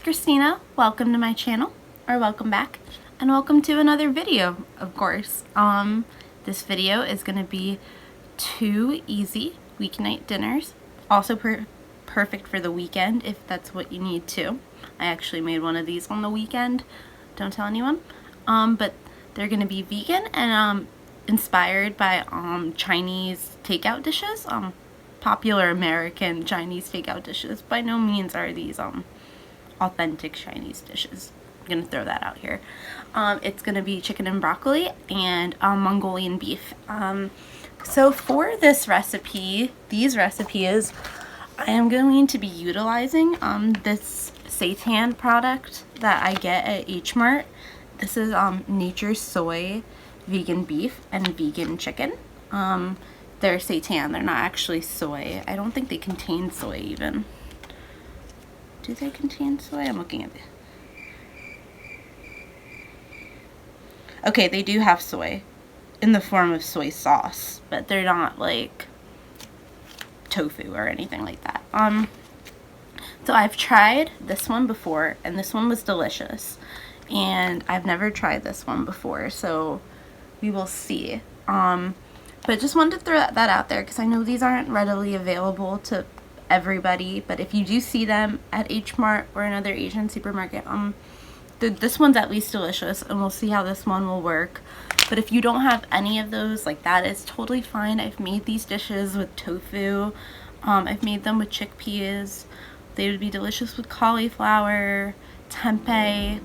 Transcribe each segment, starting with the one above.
Christina. Welcome to my channel, or welcome back, and welcome to another video, of course. This video is going to be 2 easy weeknight dinners, also perfect for the weekend if that's what you need to. I actually made one of these on the weekend, don't tell anyone, but they're going to be vegan and inspired by Chinese takeout dishes, popular American Chinese takeout dishes. By no means are these authentic Chinese dishes. I'm gonna throw that out here. It's gonna be chicken and broccoli and Mongolian beef. So for this recipe, these recipes, I am going to be utilizing this seitan product that I get at H Mart. This is Nature's Soy vegan beef and vegan chicken. They're seitan, they're not actually soy. I don't think they contain soy even. Do they contain soy? I'm looking at it. Okay, they do have soy in the form of soy sauce, but they're not like tofu or anything like that. So I've tried this one before, and this one was delicious. And I've never tried this one before, so we will see. But just wanted to throw that out there because I know these aren't readily available to everybody, but if you do see them at H Mart or another Asian supermarket, this one's at least delicious, and we'll see how this one will work. But if you don't have any of those, like, that is totally fine. I've made these dishes with tofu. I've made them with chickpeas. They would be delicious with cauliflower, tempeh.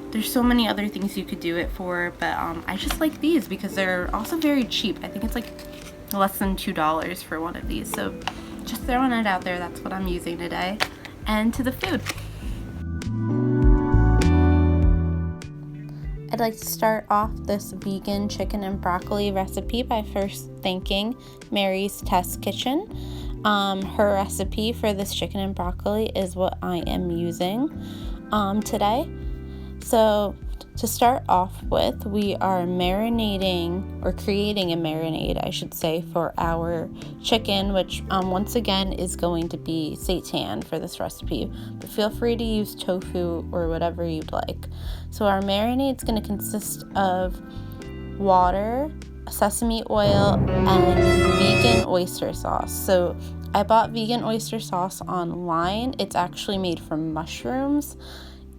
There's so many other things you could do it for, but I just like these because they're also very cheap. I think it's like less than $2 for one of these. So just throwing it out there, that's what I'm using today. And to the food. I'd like to start off this vegan chicken and broccoli recipe by first thanking Mary's Test Kitchen. Her recipe for this chicken and broccoli is what I am using today. So to start off with, we are marinating, or creating a marinade, I should say, for our chicken, which once again is going to be seitan for this recipe, but feel free to use tofu or whatever you'd like. So our marinade is going to consist of water, sesame oil, and vegan oyster sauce. So I bought vegan oyster sauce online. It's actually made from mushrooms.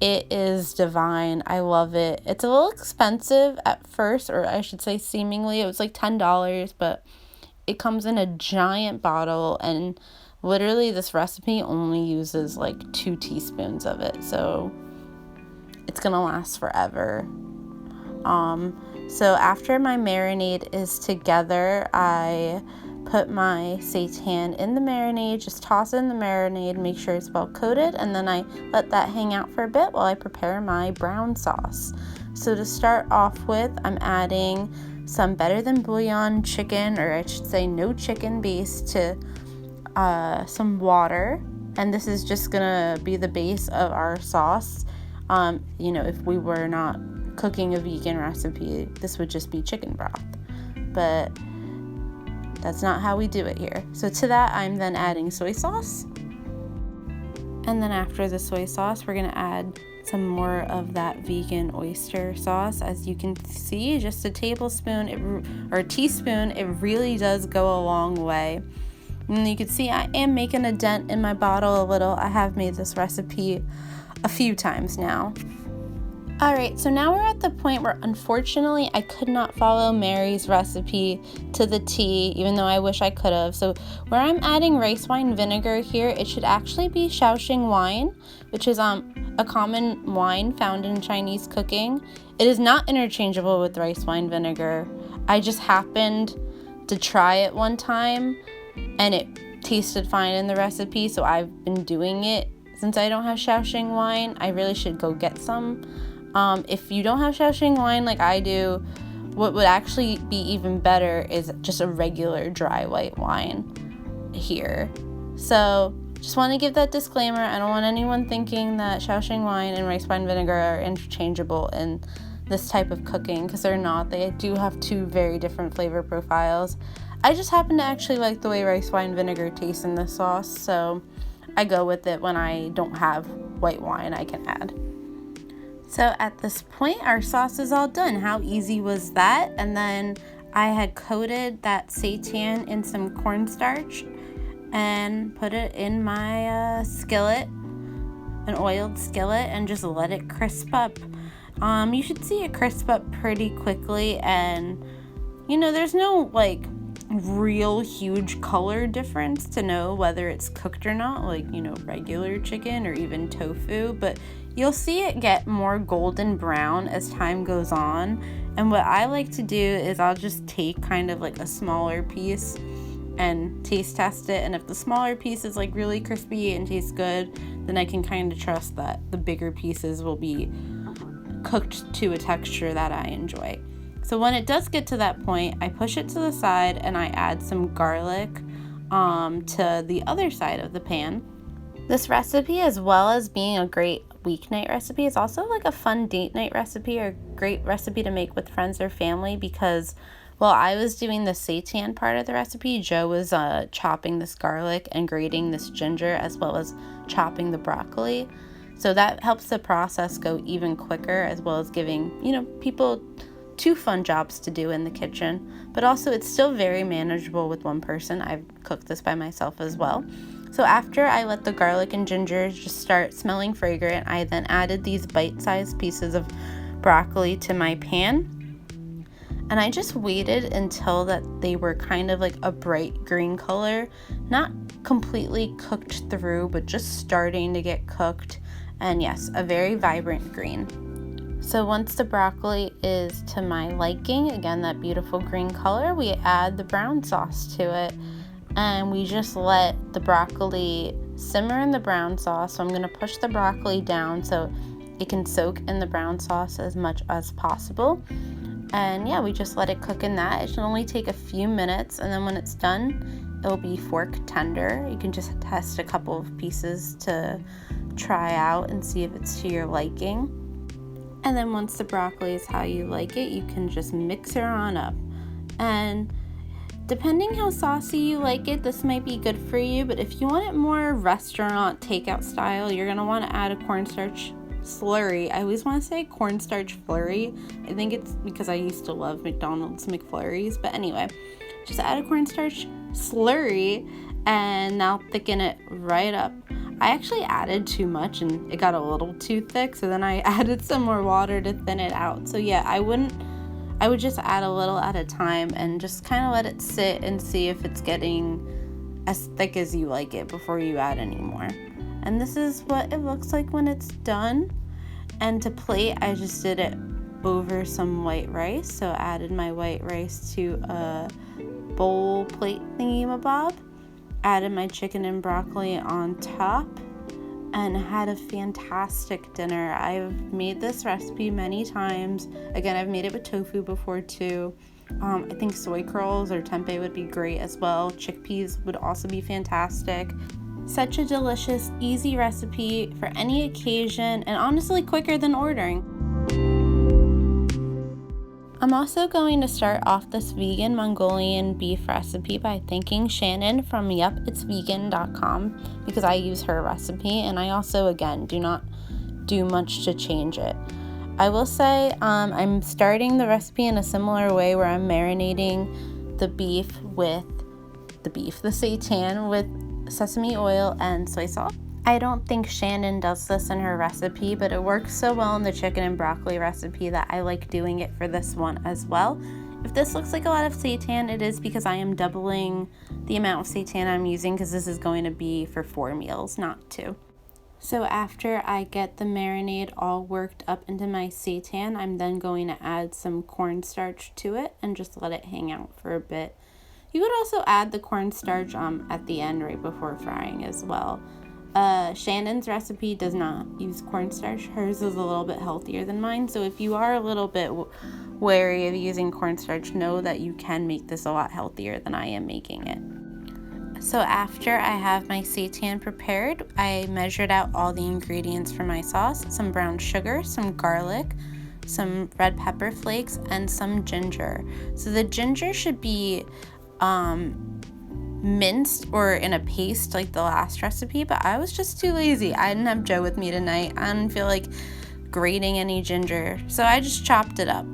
It is divine. I love it. It's a little expensive at first, or I should say seemingly. It was like $10, but it comes in a giant bottle, and literally this recipe only uses like 2 teaspoons of it. So it's gonna last forever. So after my marinade is together, I put my seitan in the marinade, just toss it in the marinade, make sure it's well coated, and then I let that hang out for a bit while I prepare my brown sauce. So to start off with, I'm adding some better than bouillon chicken, or I should say no chicken base, to some water, and this is just gonna be the base of our sauce. You know, if we were not cooking a vegan recipe, this would just be chicken broth, but that's not how we do it here. So to that, I'm then adding soy sauce. And then after the soy sauce, we're gonna add some more of that vegan oyster sauce. As you can see, just a tablespoon or a teaspoon, it really does go a long way. And you can see I am making a dent in my bottle a little. I have made this recipe a few times now. Alright, so now we're at the point where unfortunately I could not follow Mary's recipe to the T, even though I wish I could have. So where I'm adding rice wine vinegar here, it should actually be Shaoxing wine, which is a common wine found in Chinese cooking. It is not interchangeable with rice wine vinegar. I just happened to try it one time and it tasted fine in the recipe, so I've been doing it. Since I don't have Shaoxing wine, I really should go get some. If you don't have Shaoxing wine like I do, what would actually be even better is just a regular dry white wine here. So just want to give that disclaimer. I don't want anyone thinking that Shaoxing wine and rice wine vinegar are interchangeable in this type of cooking, because they're not. They do have 2 very different flavor profiles. I just happen to actually like the way rice wine vinegar tastes in this sauce, so I go with it when I don't have white wine I can add. So at this point, our sauce is all done. How easy was that? And then I had coated that seitan in some cornstarch and put it in my skillet, an oiled skillet, and just let it crisp up. You should see it crisp up pretty quickly, and there's no like real huge color difference to know whether it's cooked or not, like regular chicken or even tofu, but you'll see it get more golden brown as time goes on. And what I like to do is I'll just take kind of like a smaller piece and taste test it, and if the smaller piece is like really crispy and tastes good, then I can kind of trust that the bigger pieces will be cooked to a texture that I enjoy. So when it does get to that point, I push it to the side and I add some garlic to the other side of the pan. This recipe, as well as being a great weeknight recipe, is also like a fun date night recipe or great recipe to make with friends or family, because while I was doing the seitan part of the recipe, Joe was chopping this garlic and grating this ginger, as well as chopping the broccoli. So that helps the process go even quicker, as well as giving, people two fun jobs to do in the kitchen. But also it's still very manageable with one person. I've cooked this by myself as well. So after I let the garlic and ginger just start smelling fragrant, I then added these bite-sized pieces of broccoli to my pan. And I just waited until that they were kind of like a bright green color, not completely cooked through, but just starting to get cooked. And yes, a very vibrant green. So once the broccoli is to my liking, again, that beautiful green color, we add the brown sauce to it. And we just let the broccoli simmer in the brown sauce. So I'm going to push the broccoli down so it can soak in the brown sauce as much as possible. And yeah, we just let it cook in that. It should only take a few minutes, and then when it's done, it'll be fork tender. You can just test a couple of pieces to try out and see if it's to your liking. And then once the broccoli is how you like it, you can just mix her on up. And depending how saucy you like it, this might be good for you, but if you want it more restaurant takeout style, you're gonna want to add a cornstarch slurry. I always want to say cornstarch flurry. I think it's because I used to love McDonald's McFlurries, but anyway, just add a cornstarch slurry and now thicken it right up. I actually added too much and it got a little too thick, so then I added some more water to thin it out. So yeah, I would just add a little at a time and just kind of let it sit and see if it's getting as thick as you like it before you add any more. And this is what it looks like when it's done. And to plate, I just did it over some white rice. So I added my white rice to a bowl plate thingy-mabob. Added my chicken and broccoli on top and had a fantastic dinner. I've made this recipe many times. Again, I've made it with tofu before too. I think soy curls or tempeh would be great as well. Chickpeas would also be fantastic. Such a delicious, easy recipe for any occasion, and honestly quicker than ordering. I'm also going to start off this vegan Mongolian beef recipe by thanking Shannon from yupitsvegan.com because I use her recipe, and I also, again, do not do much to change it. I will say I'm starting the recipe in a similar way where I'm marinating the seitan with sesame oil and soy sauce. I don't think Shannon does this in her recipe, but it works so well in the chicken and broccoli recipe that I like doing it for this one as well. If this looks like a lot of seitan, it is because I am doubling the amount of seitan I'm using, because this is going to be for 4 meals, not 2. So after I get the marinade all worked up into my seitan, I'm then going to add some cornstarch to it and just let it hang out for a bit. You could also add the cornstarch at the end right before frying as well. Shannon's recipe does not use cornstarch. Hers is a little bit healthier than mine. So if you are a little bit wary of using cornstarch, know that you can make this a lot healthier than I am making it. So after I have my seitan prepared, I measured out all the ingredients for my sauce: some brown sugar, some garlic, some red pepper flakes, and some ginger. So the ginger should be minced or in a paste like the last recipe, but I was just too lazy. I didn't have Joe with me tonight. I didn't feel like grating any ginger, so I just chopped it up.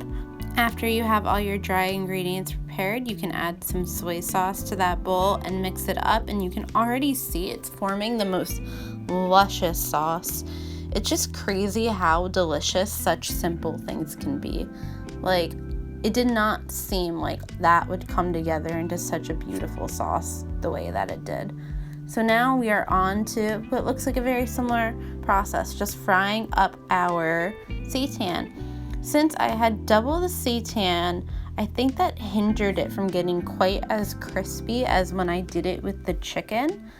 After you have all your dry ingredients prepared, you can add some soy sauce to that bowl and mix it up, and you can already see it's forming the most luscious sauce. It's just crazy how delicious such simple things can be. Like, it did not seem like that would come together into such a beautiful sauce the way that it did. So now we are on to what looks like a very similar process, just frying up our seitan. Since I had double the seitan, I think that hindered it from getting quite as crispy as when I did it with the chicken.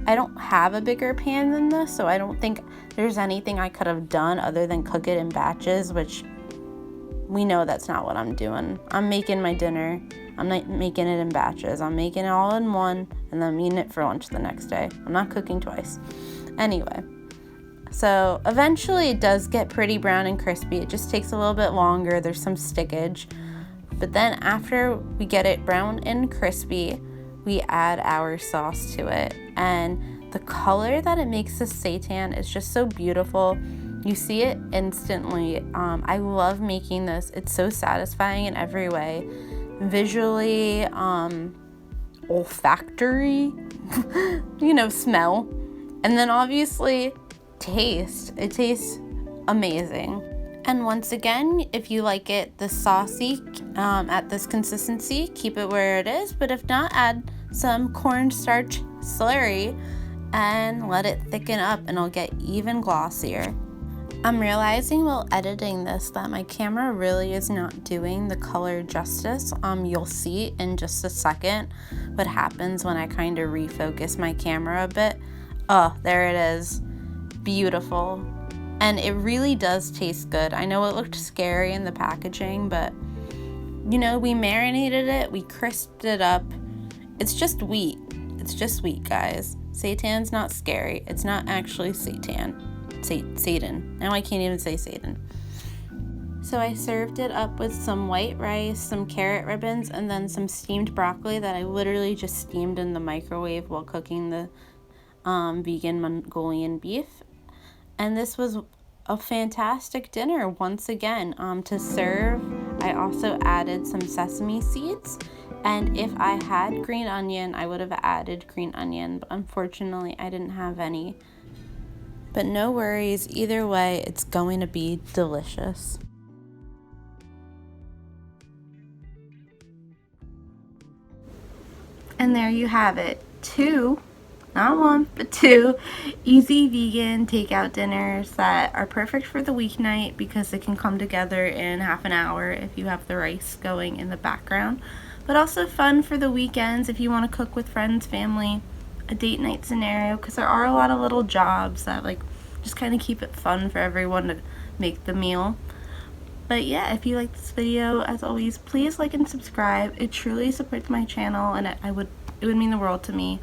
I don't have a bigger pan than this, so I don't think there's anything I could have done other than cook it in batches, which we know that's not what I'm doing. I'm making my dinner. I'm not making it in batches. I'm making it all in one, and then I'm eating it for lunch the next day. I'm not cooking twice. Anyway, so eventually it does get pretty brown and crispy. It just takes a little bit longer. There's some stickage. But then after we get it brown and crispy, we add our sauce to it. And the color that it makes the seitan is just so beautiful. You see it instantly. I love making this. It's so satisfying in every way. Visually, olfactory, smell. And then obviously taste. It tastes amazing. And once again, if you like it this saucy at this consistency, keep it where it is. But if not, add some cornstarch slurry and let it thicken up, and it'll get even glossier. I'm realizing while editing this that my camera really is not doing the color justice. You'll see in just a second what happens when I kind of refocus my camera a bit. Oh, there it is. Beautiful. And it really does taste good. I know it looked scary in the packaging, but we marinated it, we crisped it up. It's just wheat. It's just wheat, guys. Seitan's not scary. It's not actually seitan. Seitan. Now I can't even say seitan. So I served it up with some white rice, some carrot ribbons, and then some steamed broccoli that I literally just steamed in the microwave while cooking the vegan Mongolian beef. And this was a fantastic dinner once again. To serve, I also added some sesame seeds. And if I had green onion, I would have added green onion. But unfortunately, I didn't have any. But no worries, either way, it's going to be delicious. And there you have it. 2, not 1, but 2 easy vegan takeout dinners that are perfect for the weeknight because they can come together in half an hour if you have the rice going in the background. But also fun for the weekends if you want to cook with friends, family, a date night scenario, because there are a lot of little jobs that just kind of keep it fun for everyone to make the meal. But yeah, if you like this video, as always, please like and subscribe. It truly supports my channel, and it would mean the world to me.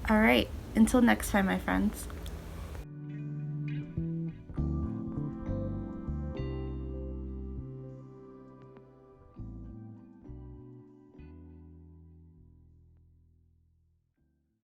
Alright, until next time, my friends.